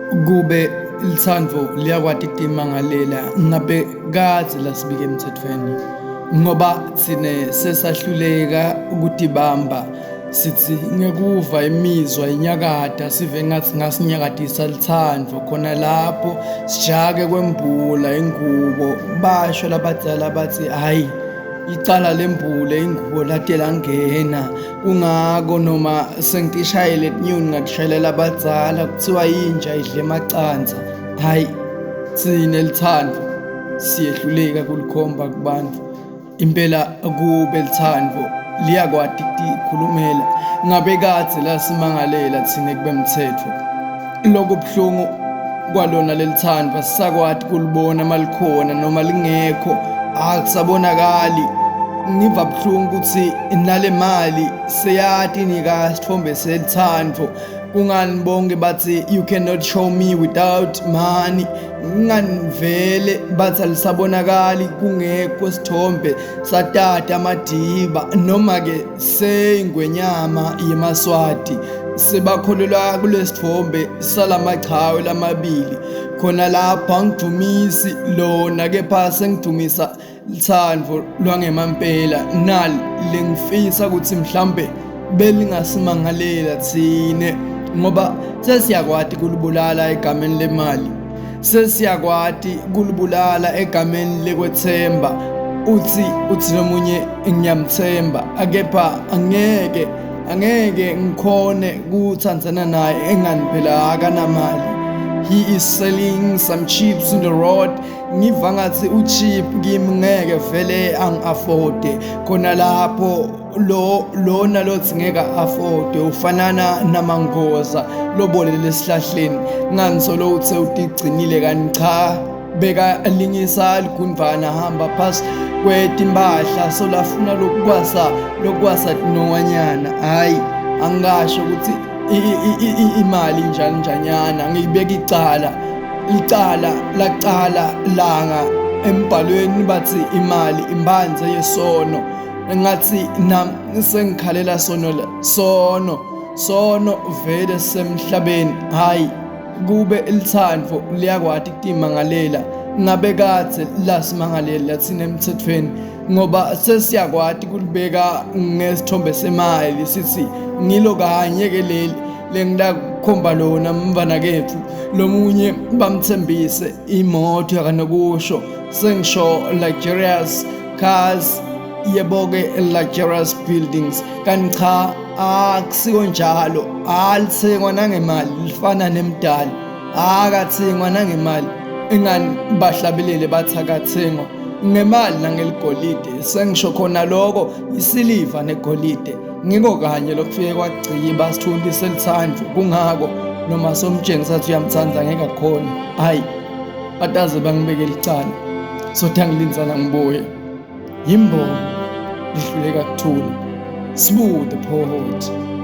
Kube lithando liyakwati kutimmangalela ngabe kadze lasibika emtsetfweni ngoba tsine sesahluleka ukutibamba sithi ngekuva imizwa inyakata sive ngathi ngasinyakatisa lithando khona lapho sijake kwembula ingubo basho labadzala bathi hayi icala lembule ingubo late langena kungako noma sengitishayele tinyuni ngatishayelela abadzala kuthiwa yinja idle macanza hayi tsine lithando siyehluleka kulikhomba kubantu impela kube lithando liyakwati kukhulumela ngabe kadze lasimangalela tsine kube mtsetfo lokubuhlungu kwalona lelithando asisakwati kulibona malikhona noma lingekho akusabonakali ngiva buhlungu ukuthi nale mali seyati nika sithombe selithando kungani bonke bathi you cannot show me without money nganivele bathi alisabonakali kungekho sithombe satata amadiba noma ke seyingwenyama yemaswati sebakholelwa kulesithombe salamachawe lamabili khona lapha ngidumisi lona kepha sengidumisa lithando lwangemampela nali lengifisa ukuthi mhlambe belingasimangalela thine ngoba sesiyakwati kulibulala egameni lemali sesiyakwati kulibulala egameni lekwethemba uthi nomunye ngiyamthemba akepha angeke ngikhone kuthandzana naye engani phela akanamali. He is selling some chips in the road ngiva ngathi uchip kimi ngeke vele angi-afforde khona lapho lona lothi ngeke afforde ufanana namangoza lobolele esihlahleni nganisolo uthe utigcinile kani cha beka lingisa ligundvana hamba phasi kwetimpahla solafuna lokwasa tinonganyana hayi angasho ukuthi imali njanyana ngibeka icala lacala langa embhalweni bathi imali imbanze yesono ngathi nami sengikhalela sono vele semhlabeni hayi kube lithando liyakwati kutimmangalela ngabe kadze lasimangalela thina emtsetfweni ngoba sesiyakwati kulibeka ngesithombe semali sithi ngilo kanye ke leli lengilakukhomba lona mvana kethu lomunye bamthembise imoto yakanokusho sengisho luxurious cars yeboke luxurious buildings kanti cha akusiko njalo alithengwa nangemali lifana nemdali akathengwa nangemali ingani bahlabelele bathi akathengwa ngemali nangeligolide sengisho khona lokho isiliva negolide ngiko kanye lokufike kwagciba sithundise lithando kungako noma somtshengisa ukuthi uyamthanda ngeke akhona hayi bataze bangibeke licala sothi angilinzana ngibuye yimbongo lihluleka kuthula Smooth the poet.